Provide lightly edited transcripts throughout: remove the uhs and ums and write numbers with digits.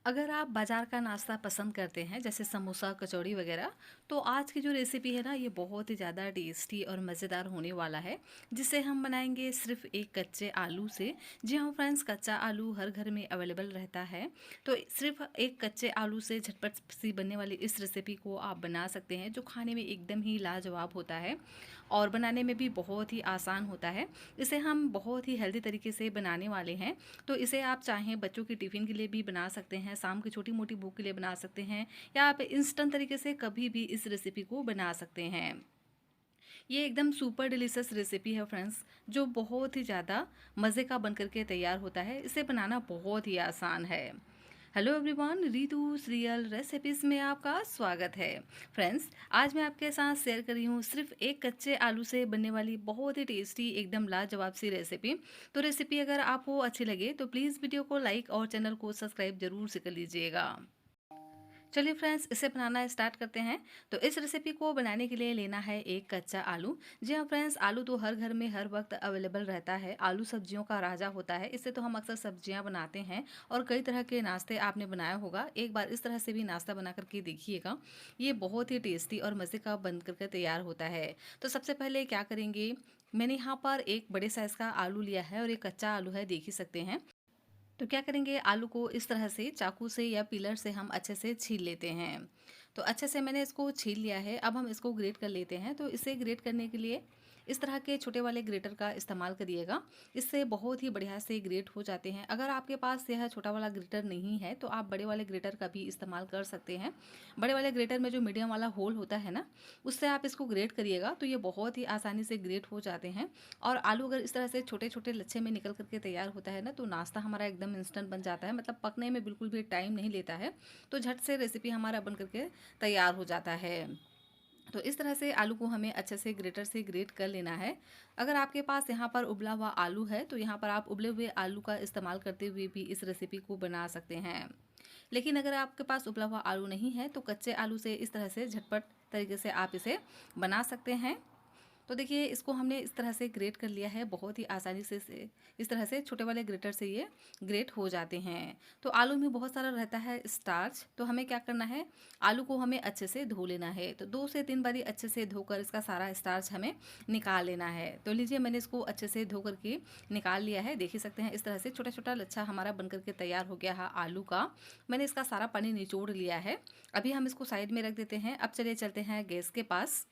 अगर आप बाज़ार का नाश्ता पसंद करते हैं जैसे समोसा कचौड़ी वगैरह, तो आज की जो रेसिपी है ना ये बहुत ही ज़्यादा टेस्टी और मज़ेदार होने वाला है, जिसे हम बनाएंगे सिर्फ एक कच्चे आलू से। जी हाँ फ्रेंड्स, कच्चा आलू हर घर में अवेलेबल रहता है। तो सिर्फ एक कच्चे आलू से झटपट सी बनने वाली इस रेसिपी को आप बना सकते हैं, जो खाने में एकदम ही लाजवाब होता है और बनाने में भी बहुत ही आसान होता है। इसे हम बहुत ही हेल्दी तरीके से बनाने वाले हैं। तो इसे आप चाहें बच्चों की टिफ़िन के लिए भी बना सकते हैं, शाम की छोटी मोटी भूख के लिए बना सकते हैं, या आप इंस्टेंट तरीके से कभी भी इस रेसिपी को बना सकते हैं। ये एकदम सुपर डिलीशियस रेसिपी है फ्रेंड्स, जो बहुत ही ज़्यादा मज़े का बन करके तैयार होता है। इसे बनाना बहुत ही आसान है। Hello everyone, Ritu serial recipes में आपका स्वागत है। फ्रेंड्स, आज मैं आपके साथ शेयर कर रही हूँ सिर्फ एक कच्चे आलू से बनने वाली बहुत ही टेस्टी एकदम लाजवाब सी रेसिपी। तो रेसिपी अगर आपको अच्छी लगे तो प्लीज़ वीडियो को लाइक और चैनल को सब्सक्राइब जरूर से कर लीजिएगा। चलिए फ्रेंड्स, इसे बनाना स्टार्ट करते हैं। तो इस रेसिपी को बनाने के लिए लेना है एक कच्चा आलू। जी हाँ फ्रेंड्स, आलू तो हर घर में हर वक्त अवेलेबल रहता है। आलू सब्जियों का राजा होता है। इससे तो हम अक्सर सब्जियां बनाते हैं और कई तरह के नाश्ते आपने बनाया होगा। एक बार इस तरह से भी नाश्ता बना करके देखिएगा। ये बहुत ही टेस्टी और मज़े का बन करके तैयार होता है। तो सबसे पहले क्या करेंगे, मैंने यहाँ पर एक बड़े साइज़ का आलू लिया है और एक कच्चा आलू है, देख ही सकते हैं। तो क्या करेंगे, आलू को इस तरह से चाकू से या पीलर से हम अच्छे से छील लेते हैं। तो अच्छे से मैंने इसको छील लिया है। अब हम इसको ग्रेट कर लेते हैं। तो इसे ग्रेट करने के लिए इस तरह के छोटे वाले ग्रेटर का इस्तेमाल करिएगा। इससे बहुत ही बढ़िया से ग्रेट हो जाते हैं। अगर आपके पास यह छोटा वाला ग्रेटर नहीं है तो आप बड़े वाले ग्रेटर का भी इस्तेमाल कर सकते हैं। बड़े वाले ग्रेटर में जो मीडियम वाला होल होता है ना, उससे आप इसको ग्रेट करिएगा तो ये बहुत ही आसानी से ग्रेट हो जाते हैं। और आलू अगर इस तरह से छोटे छोटे लच्छे में निकल करके तैयार होता है ना, तो नाश्ता हमारा एकदम इंस्टेंट बन जाता है। मतलब पकने में बिल्कुल भी टाइम नहीं लेता है। तो झट से रेसिपी हमारा बन करके तैयार हो जाता है। तो इस तरह से आलू को हमें अच्छे से ग्रेटर से ग्रेट कर लेना है। अगर आपके पास यहाँ पर उबला हुआ आलू है तो यहाँ पर आप उबले हुए आलू का इस्तेमाल करते हुए भी इस रेसिपी को बना सकते हैं। लेकिन अगर आपके पास उबला हुआ आलू नहीं है तो कच्चे आलू से इस तरह से झटपट तरीके से आप इसे बना सकते हैं। तो देखिए, इसको हमने इस तरह से ग्रेट कर लिया है बहुत ही आसानी से इस तरह से छोटे वाले ग्रेटर से ये ग्रेट हो जाते हैं। तो आलू में बहुत सारा रहता है स्टार्च, तो हमें क्या करना है, आलू को हमें अच्छे से धो लेना है। तो 2 से 3 बारी अच्छे से धोकर इसका सारा स्टार्च हमें निकाल लेना है। तो लीजिए, मैंने इसको अच्छे से धो करके निकाल लिया है। देख ही सकते हैं इस तरह से छोटा छोटा लच्छा हमारा बन करके तैयार हो गया है आलू का। मैंने इसका सारा पानी निचोड़ लिया है। अभी हम इसको साइड में रख देते हैं। अब चलिए चलते हैं गैस के पास।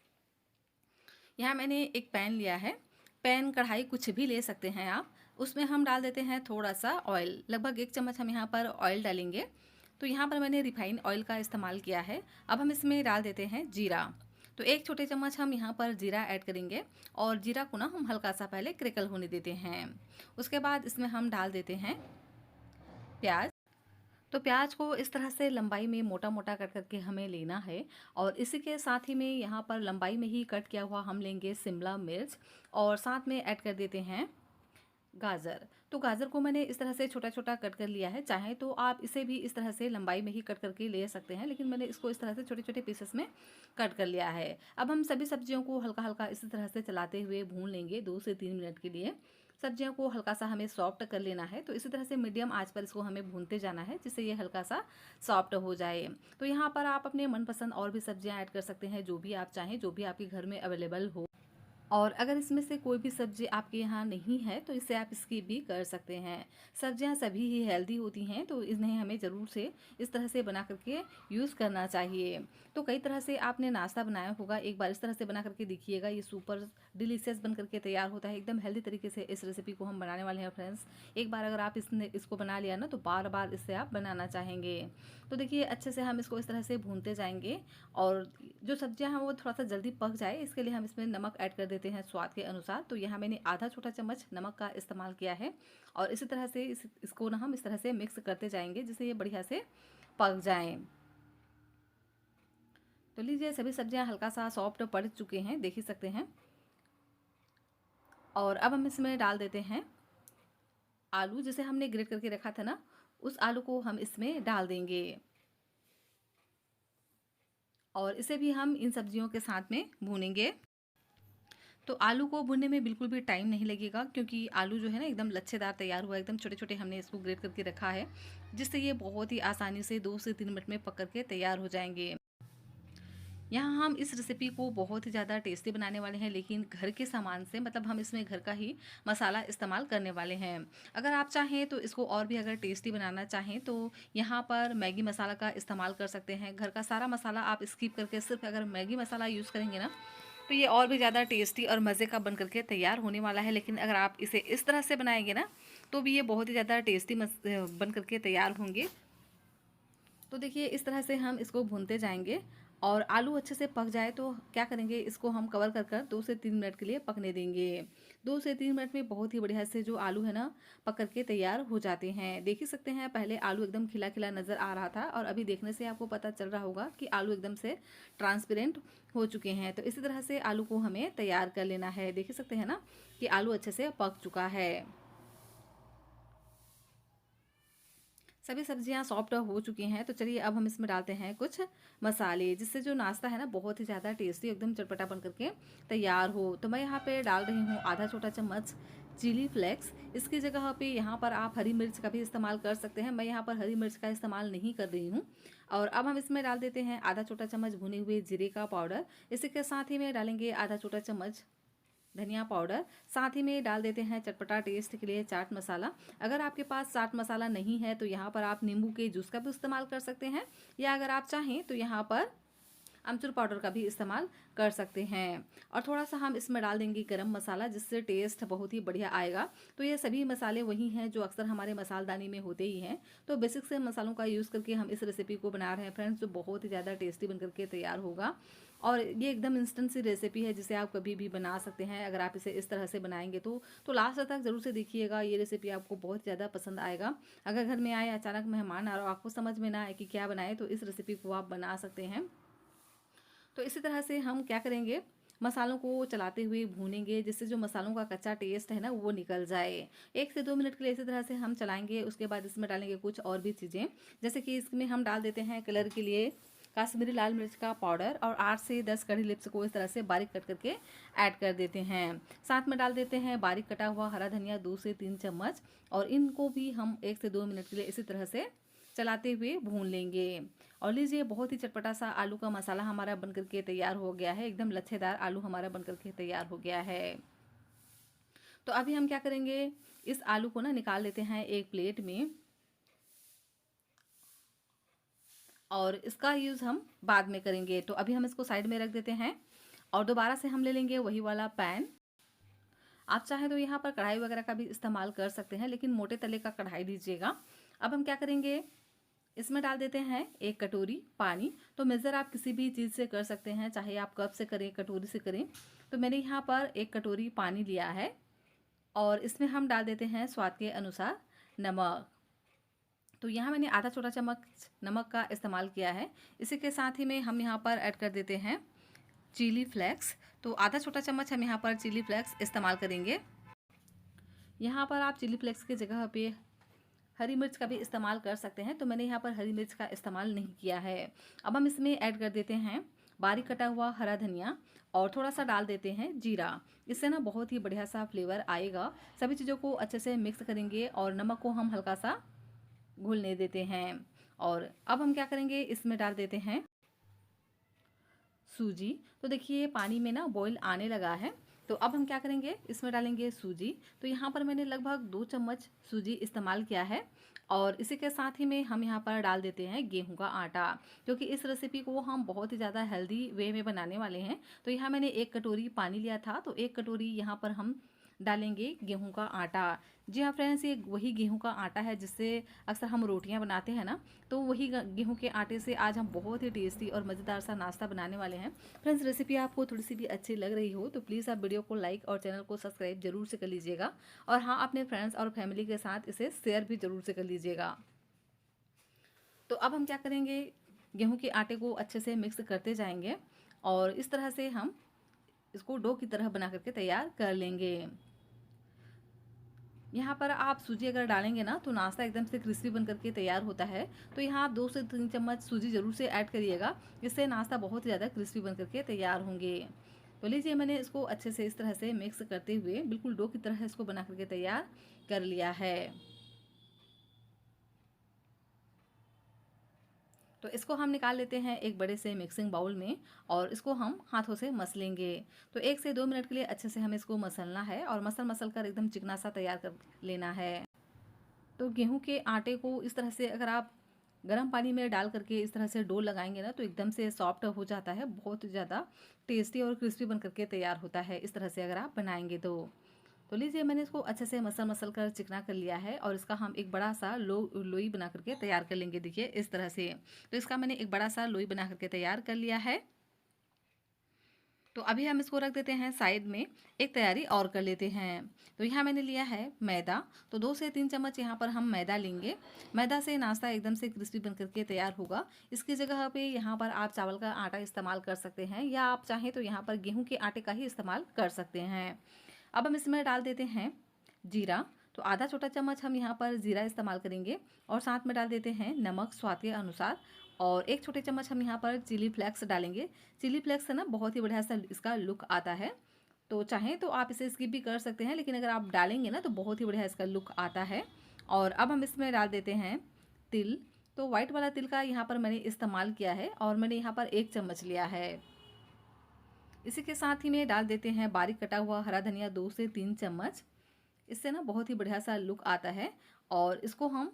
यहाँ मैंने एक पैन लिया है। पैन कढ़ाई कुछ भी ले सकते हैं आप। उसमें हम डाल देते हैं थोड़ा सा ऑयल, लगभग 1 चम्मच हम यहाँ पर ऑयल डालेंगे। तो यहाँ पर मैंने रिफाइंड ऑयल का इस्तेमाल किया है। अब हम इसमें डाल देते हैं जीरा। तो 1 छोटे चम्मच हम यहाँ पर जीरा ऐड करेंगे और जीरा को ना हम हल्का सा पहले क्रिकल होने देते हैं। उसके बाद इसमें हम डाल देते हैं प्याज। तो प्याज को इस तरह से लंबाई में मोटा मोटा कट करके हमें लेना है। और इसी के साथ ही में यहाँ पर लंबाई में ही कट किया हुआ हम लेंगे शिमला मिर्च, और साथ में ऐड कर देते हैं गाजर। तो गाजर को मैंने इस तरह से छोटा छोटा कट कर लिया है। चाहे तो आप इसे भी इस तरह से लंबाई में ही कट करके ले सकते हैं, लेकिन मैंने इसको इस तरह से छोटे छोटे पीसेस में कट कर लिया है। अब हम सभी सब्जियों को हल्का हल्का इसी तरह से चलाते हुए भून लेंगे 2 से 3 मिनट के लिए। सब्जियों को हल्का सा हमें सॉफ्ट कर लेना है। तो इसी तरह से मीडियम आंच पर इसको हमें भूनते जाना है, जिससे ये हल्का सा सॉफ्ट हो जाए। तो यहाँ पर आप अपने मनपसंद और भी सब्जियाँ ऐड कर सकते हैं, जो भी आप चाहें, जो भी आपके घर में अवेलेबल हो। और अगर इसमें से कोई भी सब्जी आपके यहाँ नहीं है तो इसे आप स्किप भी कर सकते हैं। सब्जियाँ सभी ही हेल्दी होती हैं, तो इन्हें हमें ज़रूर से इस तरह से बना करके यूज़ करना चाहिए। तो कई तरह से आपने नाश्ता बनाया होगा, एक बार इस तरह से बना करके देखिएगा। ये सुपर डिलीशियस बन करके तैयार होता है। एकदम हेल्दी तरीके से इस रेसिपी को हम बनाने वाले हैं फ्रेंड्स। एक बार अगर आप इसको बना लिया ना तो बार बार इससे आप बनाना चाहेंगे। तो देखिए, अच्छे से हम इसको इस तरह से भूनते जाएंगे। और जो सब्जियां हैं वो थोड़ा सा जल्दी पक जाए, इसके लिए हम इसमें नमक ऐड कर देते हैं स्वाद के अनुसार। तो यहाँ मैंने आधा छोटा चम्मच नमक का इस्तेमाल किया है। और इसी तरह से इसको ना हम इस तरह से मिक्स करते जाएंगे, जिससे ये बढ़िया से पक जाएं। तो लीजिए, सभी सब्जियां हल्का सा सॉफ्ट पड़ चुके हैं, देख ही सकते हैं। और अब हम इसमें डाल देते हैं आलू, जिसे हमने ग्रेट करके रखा था ना, उस आलू को हम इसमें डाल देंगे। और इसे भी हम इन सब्जियों के साथ में भूनेंगे। तो आलू को भुनने में बिल्कुल भी टाइम नहीं लगेगा, क्योंकि आलू जो है ना एकदम लच्छेदार तैयार हुआ है, एकदम छोटे छोटे हमने इसको ग्रेट करके रखा है, जिससे ये बहुत ही आसानी से 2 से 3 मिनट में पक करके तैयार हो जाएंगे। यहाँ हम इस रेसिपी को बहुत ही ज़्यादा टेस्टी बनाने वाले हैं, लेकिन घर के सामान से, मतलब हम इसमें घर का ही मसाला इस्तेमाल करने वाले हैं। अगर आप चाहें तो इसको और भी अगर टेस्टी बनाना चाहें तो यहाँ पर मैगी मसाला का इस्तेमाल कर सकते हैं। घर का सारा मसाला आप स्किप करके सिर्फ अगर मैगी मसाला यूज़ करेंगे ना, तो ये और भी ज़्यादा टेस्टी और मज़े का बन करके तैयार होने वाला है। लेकिन अगर आप इसे इस तरह से बनाएंगे ना, तो भी ये बहुत ही ज़्यादा टेस्टी बन करके तैयार होंगे। तो देखिए इस तरह से हम इसको भूनते जाएंगे, और आलू अच्छे से पक जाए तो क्या करेंगे, इसको हम कवर कर कर 2 से 3 मिनट के लिए पकने देंगे। 2 से 3 मिनट में बहुत ही बढ़िया से जो आलू है ना पक करके तैयार हो जाते हैं। देख ही सकते हैं, पहले आलू एकदम खिला खिला नज़र आ रहा था, और अभी देखने से आपको पता चल रहा होगा कि आलू एकदम से ट्रांसपेरेंट हो चुके हैं। तो इसी तरह से आलू को हमें तैयार कर लेना है। देख ही सकते हैं ना कि आलू अच्छे से पक चुका है। सभी सब्जियां सॉफ्ट हो चुकी हैं, तो चलिए अब हम इसमें डालते हैं कुछ मसाले, जिससे जो नाश्ता है ना बहुत ही ज़्यादा टेस्टी एकदम चटपटा बन करके तैयार हो। तो मैं यहाँ पे डाल रही हूँ आधा छोटा चम्मच चिली फ्लेक्स। इसकी जगह पे यहाँ पर आप हरी मिर्च का भी इस्तेमाल कर सकते हैं। मैं यहाँ पर हरी मिर्च का इस्तेमाल नहीं कर रही हूँ। और अब हम इसमें डाल देते हैं आधा छोटा चम्मच भुने हुए जीरे का पाउडर। इसी के साथ ही में डालेंगे आधा छोटा चम्मच धनिया पाउडर। साथ ही में डाल देते हैं चटपटा टेस्ट के लिए चाट मसाला। अगर आपके पास चाट मसाला नहीं है तो यहाँ पर आप नींबू के जूस का भी इस्तेमाल कर सकते हैं, या अगर आप चाहें तो यहाँ पर अमचूर पाउडर का भी इस्तेमाल कर सकते हैं। और थोड़ा सा हम इसमें डाल देंगे गरम मसाला, जिससे टेस्ट बहुत ही बढ़िया आएगा। तो ये सभी मसाले वही हैं जो अक्सर हमारे मसालदानी में होते ही हैं। तो बेसिक से मसालों का यूज़ करके हम इस रेसिपी को बना रहे हैं फ्रेंड्स, जो बहुत ही ज़्यादा टेस्टी बन करके तैयार होगा। और ये एकदम इंस्टेंट सी रेसिपी है, जिसे आप कभी भी बना सकते हैं अगर आप इसे इस तरह से बनाएंगे तो लास्ट तक ज़रूर से देखिएगा। ये रेसिपी आपको बहुत ज़्यादा पसंद आएगा। अगर घर में आए अचानक मेहमान और आपको समझ में ना आए कि क्या बनाए, तो इस रेसिपी को आप बना सकते हैं। तो इसी तरह से हम क्या करेंगे, मसालों को चलाते हुए भूनेंगे, जिससे जो मसालों का कच्चा टेस्ट है ना वो निकल जाए। 1 से 2 मिनट के लिए इसी तरह से हम चलाएंगे। उसके बाद इसमें डालेंगे कुछ और भी चीज़ें, जैसे कि इसमें हम डाल देते हैं कलर के लिए काश्मीरी लाल मिर्च का पाउडर, और 8 से 10 कड़ी लिप्स को इस तरह से बारीक कट करके ऐड कर देते हैं। साथ में डाल देते हैं बारीक कटा हुआ हरा धनिया 2 से 3 चम्मच, और इनको भी हम 1 से 2 मिनट के लिए इसी तरह से चलाते हुए भून लेंगे। और लीजिए बहुत ही चटपटा सा आलू का मसाला हमारा बन करके तैयार हो गया है। एकदम लच्छेदार आलू हमारा बन करके तैयार हो गया है। तो अभी हम क्या करेंगे, इस आलू को ना निकाल लेते हैं एक प्लेट में, और इसका यूज़ हम बाद में करेंगे। तो अभी हम इसको साइड में रख देते हैं, और दोबारा से हम ले लेंगे वही वाला पैन। आप चाहें तो यहाँ पर कढ़ाई वगैरह का भी इस्तेमाल कर सकते हैं, लेकिन मोटे तले का कढ़ाई लीजिएगा। अब हम क्या करेंगे, इसमें डाल देते हैं 1 कटोरी पानी। तो मेज़र आप किसी भी चीज़ से कर सकते हैं, चाहे आप कप से करें कटोरी से करें। तो मैंने यहाँ पर 1 कटोरी पानी लिया है, और इसमें हम डाल देते हैं स्वाद के अनुसार नमक। तो यहाँ मैंने आधा छोटा चम्मच नमक का इस्तेमाल किया है। इसी के साथ ही में हम यहाँ पर ऐड कर देते हैं चिली फ्लेक्स। तो आधा छोटा चम्मच हम यहाँ पर चिली फ्लेक्स इस्तेमाल करेंगे। यहाँ पर आप चिली फ्लेक्स की जगह पे हरी मिर्च का भी इस्तेमाल कर सकते हैं, तो मैंने यहाँ पर हरी मिर्च का इस्तेमाल नहीं किया है। अब हम इसमें ऐड कर देते हैं बारीक कटा हुआ हरा धनिया, और थोड़ा सा डाल देते हैं जीरा। इससे ना बहुत ही बढ़िया सा फ्लेवर आएगा। सभी चीज़ों को अच्छे से मिक्स करेंगे, और नमक को हम हल्का सा घुलने देते हैं। और अब हम क्या करेंगे, इसमें डाल देते हैं सूजी। तो देखिए पानी में ना बॉईल आने लगा है। तो अब हम क्या करेंगे, इसमें डालेंगे सूजी। तो यहाँ पर मैंने लगभग 2 चम्मच सूजी इस्तेमाल किया है, और इसी के साथ ही में हम यहाँ पर डाल देते हैं गेहूं का आटा, क्योंकि इस रेसिपी को हम बहुत ही ज़्यादा हेल्दी वे में बनाने वाले हैं। तो यहाँ मैंने 1 कटोरी पानी लिया था, तो 1 कटोरी यहाँ पर हम डालेंगे गेहूं का आटा। जी हाँ फ्रेंड्स, ये वही गेहूं का आटा है जिससे अक्सर हम रोटियां बनाते हैं ना, तो वही गेहूं के आटे से आज हम बहुत ही टेस्टी और मज़ेदार सा नाश्ता बनाने वाले हैं। फ्रेंड्स, रेसिपी आपको थोड़ी सी भी अच्छी लग रही हो तो प्लीज़ आप वीडियो को लाइक और चैनल को सब्सक्राइब जरूर से कर लीजिएगा, और हाँ, अपने फ्रेंड्स और फैमिली के साथ इसे शेयर भी जरूर से कर लीजिएगा। तो अब हम क्या करेंगे, गेहूं के आटे को अच्छे से मिक्स करते जाएंगे, और इस तरह से हम इसको डो की तरह बना करके तैयार कर लेंगे। यहाँ पर आप सूजी अगर डालेंगे ना तो नाश्ता एकदम से क्रिस्पी बन करके तैयार होता है। तो यहाँ आप 2 से 3 चम्मच सूजी ज़रूर से ऐड करिएगा, इससे नाश्ता बहुत ज़्यादा क्रिस्पी बन करके तैयार होंगे। तो लीजिए मैंने इसको अच्छे से इस तरह से मिक्स करते हुए बिल्कुल डो की तरह इसको बना करके तैयार कर लिया है। तो इसको हम निकाल लेते हैं एक बड़े से मिक्सिंग बाउल में और इसको हम हाथों से मस लेंगे। तो 1 से 2 मिनट के लिए अच्छे से हमें इसको मसलना है और मसल कर एकदम चिकना सा तैयार कर लेना है। तो गेहूं के आटे को इस तरह से अगर आप गर्म पानी में डाल करके इस तरह से डो लगाएंगे ना तो एकदम से सॉफ्ट हो जाता है, बहुत ज़्यादा टेस्टी और क्रिस्पी बन करके तैयार होता है इस तरह से अगर आप बनाएंगे तो लीजिए मैंने इसको अच्छे से मसल कर चिकना कर लिया है और इसका हम एक बड़ा सा लोई बना करके तैयार कर लेंगे। देखिए इस तरह से, तो इसका मैंने एक बड़ा सा लोई बना करके तैयार कर लिया है। तो अभी हम इसको रख देते हैं साइड में, एक तैयारी और कर लेते हैं। तो यहाँ मैंने लिया है मैदा, तो 2 से 3 चम्मच यहाँ पर हम मैदा लेंगे। मैदा से नाश्ता एकदम से क्रिस्पी बन करके तैयार होगा। इसकी जगह पे यहाँ पर आप चावल का आटा इस्तेमाल कर सकते हैं या आप चाहें तो यहाँ पर गेहूं के आटे का ही इस्तेमाल कर सकते हैं। अब हम इसमें डाल देते हैं जीरा, तो आधा छोटा चम्मच हम यहाँ पर जीरा इस्तेमाल करेंगे और साथ में डाल देते हैं नमक स्वाद के अनुसार और 1 छोटे चम्मच हम यहाँ पर चिली फ्लेक्स डालेंगे। चिली फ्लेक्स से ना बहुत ही बढ़िया सा इसका लुक आता है, तो चाहें तो आप इसे स्किप भी कर सकते हैं, लेकिन अगर आप डालेंगे ना तो बहुत ही बढ़िया इसका लुक आता है। और अब हम इसमें डाल देते हैं तिल, तो वाइट वाला तिल का यहाँ पर मैंने इस्तेमाल किया है और मैंने यहाँ पर 1 चम्मच लिया है। इसी के साथ ही में डाल देते हैं बारीक कटा हुआ हरा धनिया 2 से 3 चम्मच। इससे ना बहुत ही बढ़िया सा लुक आता है। और इसको हम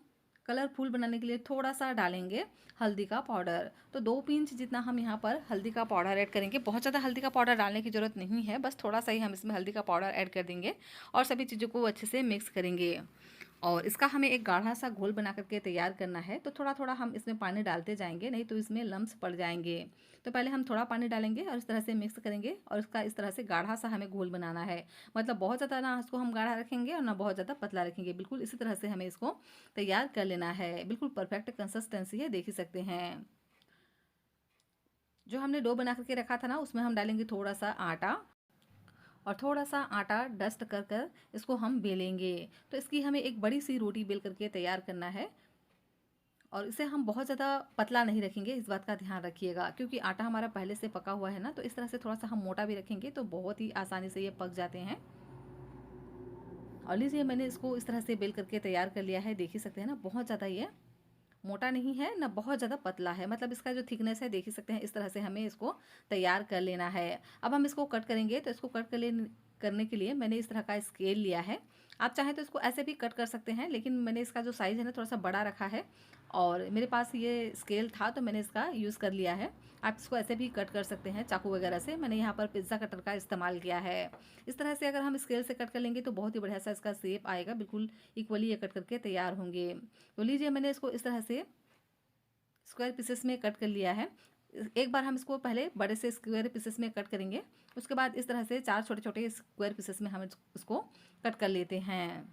कलरफुल बनाने के लिए थोड़ा सा डालेंगे हल्दी का पाउडर, तो 2 पिंच जितना हम यहाँ पर हल्दी का पाउडर ऐड करेंगे। बहुत ज़्यादा हल्दी का पाउडर डालने की ज़रूरत नहीं है, बस थोड़ा सा ही हम इसमें हल्दी का पाउडर ऐड कर देंगे और सभी चीज़ों को अच्छे से मिक्स करेंगे। और इसका हमें एक गाढ़ा सा घोल बना करके तैयार करना है, तो थोड़ा थोड़ा हम इसमें पानी डालते जाएंगे, नहीं तो इसमें लम्स पड़ जाएंगे। तो पहले हम थोड़ा पानी डालेंगे और इस तरह से मिक्स करेंगे और इसका इस तरह से गाढ़ा सा हमें घोल बनाना है। मतलब बहुत ज़्यादा ना इसको हम गाढ़ा रखेंगे और ना बहुत ज़्यादा पतला रखेंगे, बिल्कुल इसी तरह से हमें इसको तैयार कर लेना है। बिल्कुल परफेक्ट कंसिस्टेंसी है, देख ही सकते हैं। जो हमने डो बना करके रखा था ना उसमें हम डालेंगे थोड़ा सा आटा और थोड़ा सा आटा डस्ट कर कर इसको हम बेलेंगे। तो इसकी हमें एक बड़ी सी रोटी बेल करके तैयार करना है और इसे हम बहुत ज़्यादा पतला नहीं रखेंगे, इस बात का ध्यान रखिएगा, क्योंकि आटा हमारा पहले से पका हुआ है ना, तो इस तरह से थोड़ा सा हम मोटा भी रखेंगे तो बहुत ही आसानी से ये पक जाते हैं। और लीजिए मैंने इसको इस तरह से बेल करके तैयार कर लिया है, देख ही सकते हैं ना, बहुत ज़्यादा ये मोटा नहीं है ना बहुत ज़्यादा पतला है, मतलब इसका जो थिकनेस है देख ही सकते हैं। इस तरह से हमें इसको तैयार कर लेना है। अब हम इसको कट करेंगे, तो इसको करने के लिए मैंने इस तरह का स्केल लिया है। आप चाहें तो इसको ऐसे भी कट कर सकते हैं, लेकिन मैंने इसका जो साइज़ है ना थोड़ा सा बड़ा रखा है और मेरे पास ये स्केल था तो मैंने इसका यूज़ कर लिया है। आप इसको ऐसे भी कट कर सकते हैं चाकू वगैरह से, मैंने यहाँ पर पिज़्ज़ा कटर का इस्तेमाल किया है। इस तरह से अगर हम स्केल से कट कर लेंगे तो बहुत ही बढ़िया सा इसका शेप आएगा, बिल्कुल इक्वली ये कट करके तैयार होंगे। तो लीजिए मैंने इसको इस तरह से स्क्वायर पीसेस में कट कर लिया है। एक बार हम इसको पहले बड़े से स्क्वायर पीसेस में कट करेंगे, उसके बाद इस तरह से 4 छोटे छोटे स्क्वायर पीसेस में हम इसको कट कर लेते हैं।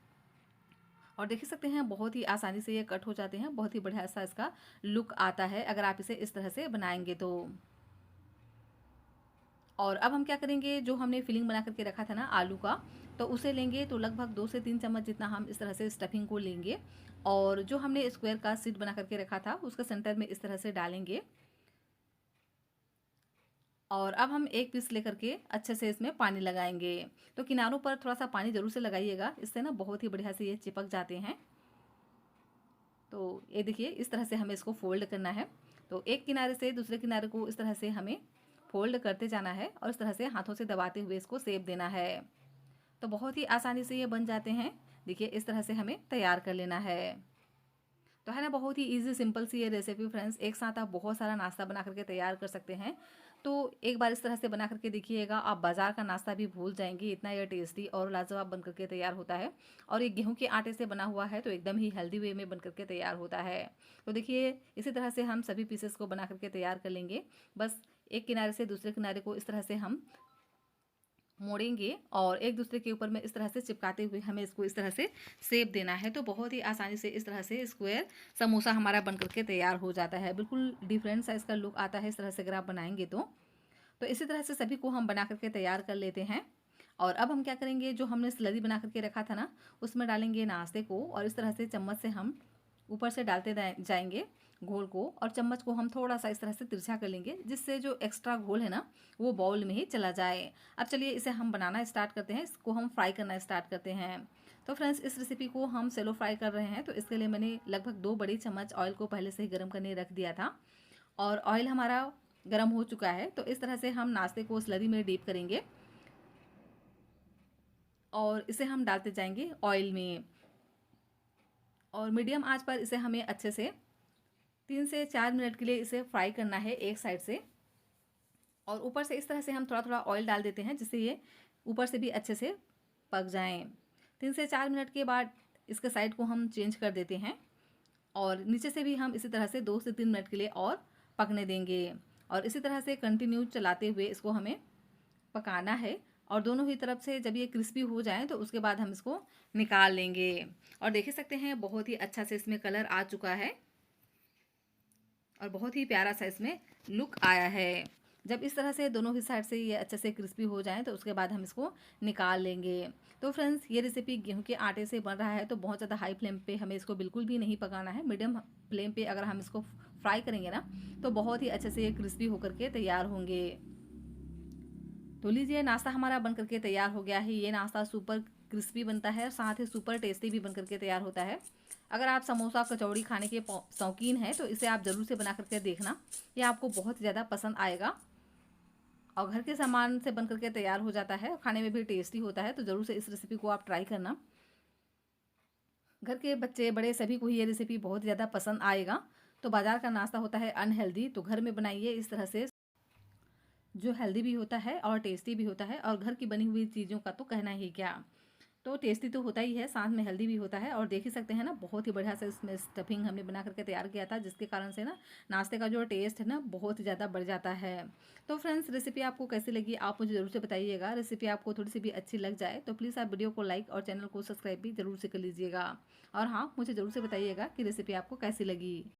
और देख सकते हैं बहुत ही आसानी से ये कट हो जाते हैं, बहुत ही बढ़िया सा इसका लुक आता है अगर आप इसे इस तरह से बनाएंगे तो। और अब हम क्या करेंगे, जो हमने फिलिंग बना करके रखा था ना आलू का, तो उसे लेंगे, तो लगभग 2 से 3 चम्मच जितना हम इस तरह से स्टफिंग को लेंगे और जो हमने स्क्वायर का शीट बना करके रखा था उसका सेंटर में इस तरह से डालेंगे। और अब हम एक पीस लेकर के अच्छे से इसमें पानी लगाएंगे, तो किनारों पर थोड़ा सा पानी ज़रूर से लगाइएगा, इससे ना बहुत ही बढ़िया से ये चिपक जाते हैं। तो ये देखिए इस तरह से हमें इसको फोल्ड करना है, तो एक किनारे से दूसरे किनारे को इस तरह से हमें फोल्ड करते जाना है और इस तरह से हाथों से दबाते हुए इसको सेप देना है। तो बहुत ही आसानी से ये बन जाते हैं। देखिए इस तरह से हमें तैयार कर लेना है। तो है ना बहुत ही इजी सिंपल सी ये रेसिपी फ्रेंड्स, एक साथ आप बहुत सारा नाश्ता बना करके तैयार कर सकते हैं। तो एक बार इस तरह से बना करके देखिएगा, आप बाज़ार का नाश्ता भी भूल जाएंगे, इतना ये टेस्टी और लाजवाब बन करके तैयार होता है। और ये गेहूं के आटे से बना हुआ है तो एकदम ही हेल्दी वे में बन करके तैयार होता है। तो देखिए इसी तरह से हम सभी पीसेस को बना करके तैयार कर लेंगे। बस एक किनारे से दूसरे किनारे को इस तरह से हम मोड़ेंगे और एक दूसरे के ऊपर में इस तरह से चिपकाते हुए हमें इसको इस तरह से शेप देना है। तो बहुत ही आसानी से इस तरह से स्क्वायर समोसा हमारा बन करके तैयार हो जाता है, बिल्कुल डिफरेंट साइज़ का लुक आता है इस तरह से अगर आप बनाएंगे तो इसी तरह से सभी को हम बना करके तैयार कर लेते हैं। और अब हम क्या करेंगे, जो हमने स्लरी बना करके रखा था ना उसमें डालेंगे नाश्ते को और इस तरह से चम्मच से हम ऊपर से डालते जाएंगे घोल को, और चम्मच को हम थोड़ा सा इस तरह से तिरछा कर लेंगे, जिससे जो एक्स्ट्रा घोल है ना वो बाउल में ही चला जाए। अब चलिए इसे हम बनाना स्टार्ट करते हैं, इसको हम फ्राई करना स्टार्ट करते हैं। तो फ्रेंड्स, इस रेसिपी को हम सेलो फ्राई कर रहे हैं, तो इसके लिए मैंने लगभग 2 बड़ी चम्मच ऑयल को पहले से ही गर्म करने रख दिया था, और ऑयल हमारा गर्म हो चुका है। तो इस तरह से हम नाश्ते को स्लरी में डीप करेंगे और इसे हम डालते जाएंगे ऑयल में, और मीडियम आंच पर इसे हमें अच्छे से 3 से 4 मिनट के लिए इसे फ्राई करना है एक साइड से। और ऊपर से इस तरह से हम थोड़ा थोड़ा ऑयल डाल देते हैं, जिससे ये ऊपर से भी अच्छे से पक जाएं। 3 से 4 मिनट के बाद इसके साइड को हम चेंज कर देते हैं, और नीचे से भी हम इसी तरह से 2 से 3 मिनट के लिए और पकने देंगे। और इसी तरह से कंटिन्यू चलाते हुए इसको हमें पकाना है, और दोनों ही तरफ से जब ये क्रिस्पी हो जाए तो उसके बाद हम इसको निकाल लेंगे। और देख सकते हैं बहुत ही अच्छा से इसमें कलर आ चुका है, और बहुत ही प्यारा सा इसमें लुक आया है। जब इस तरह से दोनों ही साइड से ये अच्छे से क्रिस्पी हो जाएं तो उसके बाद हम इसको निकाल लेंगे। तो फ्रेंड्स, ये रेसिपी गेहूं के आटे से बन रहा है, तो बहुत ज़्यादा हाई फ्लेम पे हमें इसको बिल्कुल भी नहीं पकाना है। मीडियम फ्लेम पे अगर हम इसको फ्राई करेंगे ना तो बहुत ही अच्छे से ये क्रिस्पी होकर के तैयार होंगे। तो लीजिए, नाश्ता हमारा बन करके तैयार हो गया है। ये नाश्ता सुपर क्रिस्पी बनता है, साथ ही सुपर टेस्टी भी बन करके तैयार होता है। अगर आप समोसा कचौड़ी खाने के शौकीन हैं तो इसे आप ज़रूर से बना करके देखना, ये आपको बहुत ज़्यादा पसंद आएगा। और घर के सामान से बन करके तैयार हो जाता है, खाने में भी टेस्टी होता है। तो ज़रूर से इस रेसिपी को आप ट्राई करना। घर के बच्चे बड़े सभी को ही ये रेसिपी बहुत ज़्यादा पसंद आएगा। तो बाज़ार का नाश्ता होता है अनहेल्दी, तो घर में बनाइए इस तरह से, जो हेल्दी भी होता है और टेस्टी भी होता है। और घर की बनी हुई चीज़ों का तो कहना ही क्या, तो टेस्टी तो होता ही है, साथ में हेल्दी भी होता है। और देख ही सकते हैं ना, बहुत ही बढ़िया से इसमें स्टफिंग हमने बना करके तैयार किया था, जिसके कारण से ना नाश्ते का जो टेस्ट है ना बहुत ही ज़्यादा बढ़ जाता है। तो फ्रेंड्स, रेसिपी आपको कैसी लगी आप मुझे ज़रूर से बताइएगा। रेसिपी आपको थोड़ी सी भी अच्छी लग जाए तो प्लीज़ आप वीडियो को लाइक और चैनल को सब्सक्राइब भी ज़रूर से कर लीजिएगा। और हाँ, मुझे ज़रूर से बताइएगा कि रेसिपी आपको कैसी लगी।